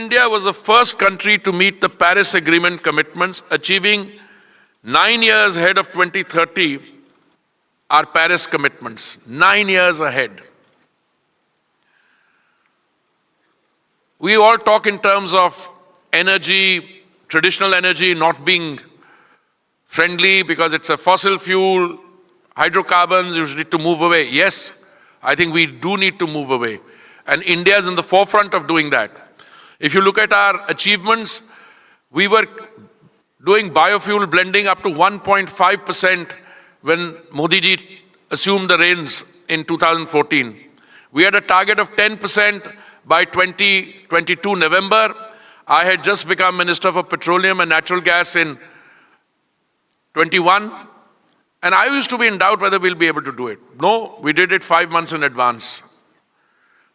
India was the first country to meet the Paris Agreement commitments, achieving 9 years ahead of 2030 our Paris commitments. 9 years ahead. We all talk in terms of energy, traditional energy not being friendly because it's a fossil fuel, hydrocarbons, you need to move away. Yes, I think we do need to move away. And India is in the forefront of doing that. If you look at our achievements, we were doing biofuel blending up to 1.5% when Modi ji assumed the reins in 2014. We had a target of 10% by 2022 November. I had just become Minister for Petroleum and Natural Gas in 21. And I used to be in doubt whether we'll be able to do it. No, we did it 5 months in advance.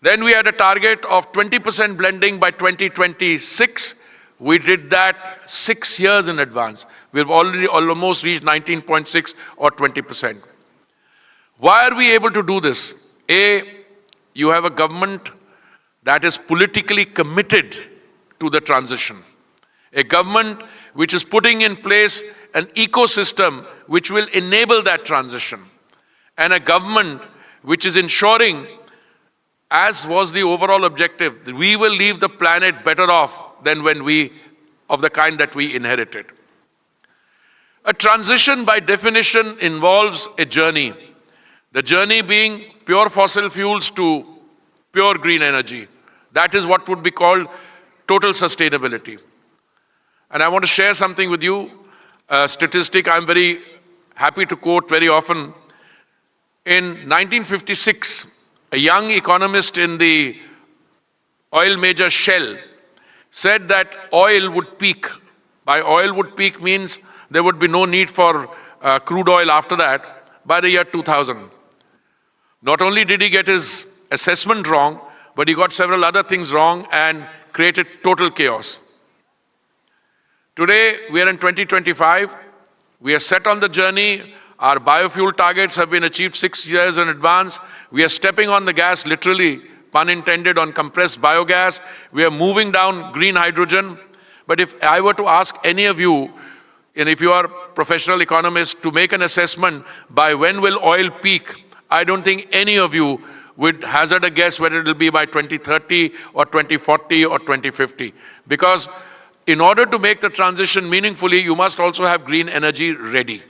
Then we had a target of 20% blending by 2026. We did that 6 years in advance. We've already almost reached 19.6 or 20%. Why are we able to do this? A, you have a government that is politically committed to the transition. A government which is putting in place an ecosystem which will enable that transition. And a government which is ensuring, as was the overall objective, that we will leave the planet better off than of the kind that we inherited. A transition by definition involves a journey. The journey being pure fossil fuels to pure green energy. That is what would be called total sustainability. And I want to share something with you, a statistic I'm very happy to quote very often. In 1956, a young economist in the oil major Shell said that oil would peak. By oil would peak means there would be no need for crude oil after that by the year 2000. Not only did he get his assessment wrong, but he got several other things wrong and created total chaos. Today, we are in 2025. We are set on the journey. Our biofuel targets have been achieved 6 years in advance. We are stepping on the gas, literally, pun intended, on compressed biogas. We are moving down green hydrogen. But if I were to ask any of you, and if you are professional economists, to make an assessment by when will oil peak, I don't think any of you would hazard a guess whether it will be by 2030 or 2040 or 2050. Because in order to make the transition meaningfully, you must also have green energy ready.